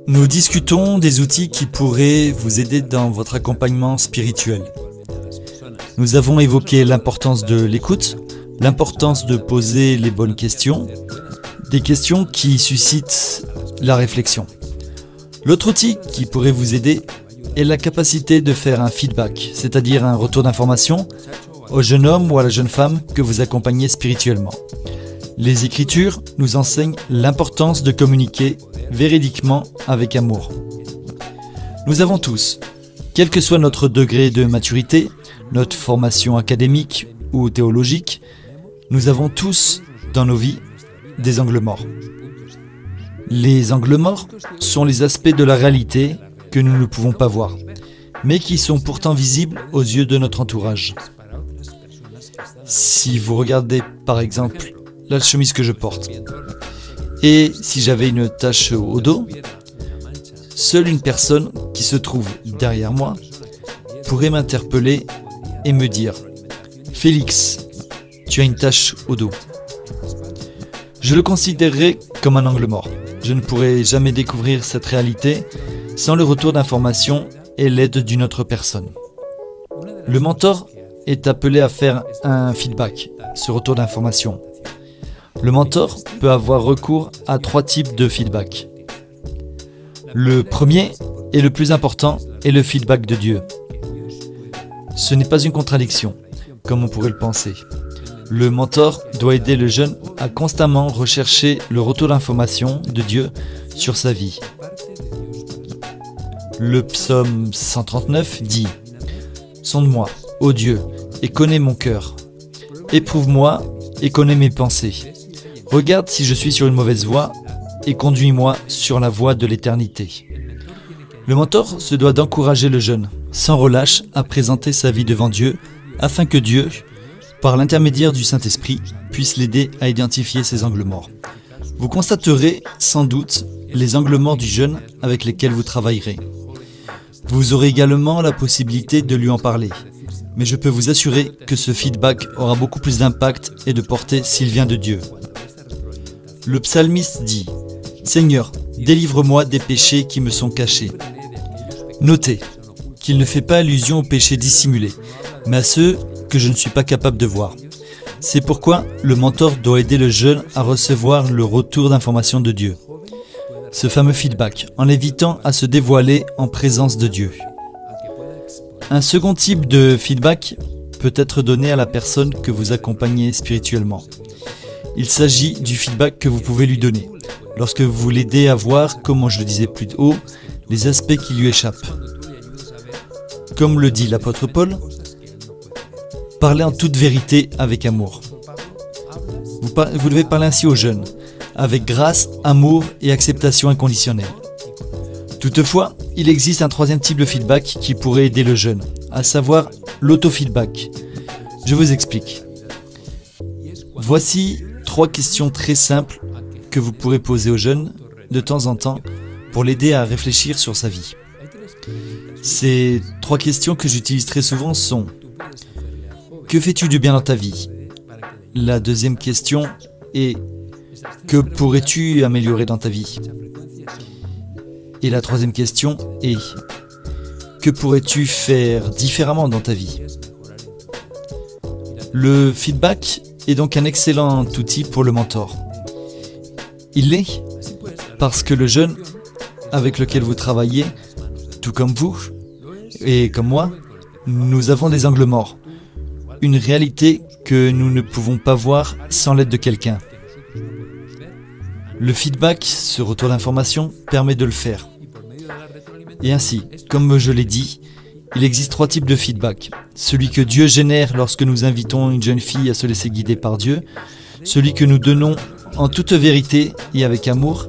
Nous discutons des outils qui pourraient vous aider dans votre accompagnement spirituel. Nous avons évoqué l'importance de l'écoute, l'importance de poser les bonnes questions, des questions qui suscitent la réflexion. L'autre outil qui pourrait vous aider est la capacité de faire un feedback, c'est-à-dire un retour d'information au jeune homme ou à la jeune femme que vous accompagnez spirituellement. Les Écritures nous enseignent l'importance de communiquer véridiquement avec amour. Nous avons tous, quel que soit notre degré de maturité, notre formation académique ou théologique, nous avons tous, dans nos vies, des angles morts. Les angles morts sont les aspects de la réalité que nous ne pouvons pas voir, mais qui sont pourtant visibles aux yeux de notre entourage. Si vous regardez par exemple la chemise que je porte, et si j'avais une tache au dos, seule une personne qui se trouve derrière moi pourrait m'interpeller et me dire « Félix, tu as une tache au dos ». Je le considérerais comme un angle mort. Je ne pourrais jamais découvrir cette réalité sans le retour d'information et l'aide d'une autre personne. Le mentor est appelé à faire un feedback, ce retour d'information. Le mentor peut avoir recours à 3 types de feedback. Le premier et le plus important est le feedback de Dieu. Ce n'est pas une contradiction, comme on pourrait le penser. Le mentor doit aider le jeune à constamment rechercher le retour d'information de Dieu sur sa vie. Le psaume 139 dit « Sonde-moi, ô Dieu, et connais mon cœur. Éprouve-moi et connais mes pensées. Regarde si je suis sur une mauvaise voie et conduis-moi sur la voie de l'éternité. » Le mentor se doit d'encourager le jeune, sans relâche, à présenter sa vie devant Dieu, afin que Dieu, par l'intermédiaire du Saint-Esprit, puisse l'aider à identifier ses angles morts. Vous constaterez sans doute les angles morts du jeune avec lesquels vous travaillerez. Vous aurez également la possibilité de lui en parler, mais je peux vous assurer que ce feedback aura beaucoup plus d'impact et de portée s'il vient de Dieu. Le psalmiste dit « Seigneur, délivre-moi des péchés qui me sont cachés. » Notez qu'il ne fait pas allusion aux péchés dissimulés, mais à ceux que je ne suis pas capable de voir. C'est pourquoi le mentor doit aider le jeune à recevoir le retour d'information de Dieu. Ce fameux feedback, en l'évitant à se dévoiler en présence de Dieu. Un second type de feedback peut être donné à la personne que vous accompagnez spirituellement. Il s'agit du feedback que vous pouvez lui donner, lorsque vous l'aidez à voir, comme je le disais plus haut, les aspects qui lui échappent. Comme le dit l'apôtre Paul, parlez en toute vérité avec amour. Vous devez parler ainsi aux jeunes, avec grâce, amour et acceptation inconditionnelle. Toutefois, il existe un troisième type de feedback qui pourrait aider le jeune, à savoir l'autofeedback. Je vous explique. Voici 3 questions très simples que vous pourrez poser au jeune de temps en temps pour l'aider à réfléchir sur sa vie. Ces 3 questions que j'utilise très souvent sont: que fais-tu de bien dans ta vie? La deuxième question est: que pourrais-tu améliorer dans ta vie? Et la troisième question est: que pourrais-tu faire différemment dans ta vie? Le feedback est donc un excellent outil pour le mentor. Il l'est parce que le jeune avec lequel vous travaillez, tout comme vous et comme moi, nous avons des angles morts. Une réalité que nous ne pouvons pas voir sans l'aide de quelqu'un. Le feedback, ce retour d'information, permet de le faire. Et ainsi, comme je l'ai dit, il existe 3 types de feedback. Celui que Dieu génère lorsque nous invitons une jeune fille à se laisser guider par Dieu, celui que nous donnons en toute vérité et avec amour,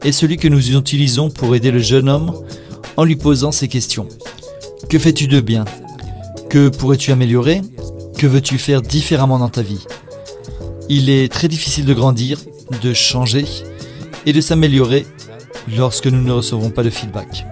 et celui que nous utilisons pour aider le jeune homme en lui posant ces questions. Que fais-tu de bien? Que pourrais-tu améliorer? Que veux-tu faire différemment dans ta vie? Il est très difficile de grandir, de changer et de s'améliorer lorsque nous ne recevons pas de feedback.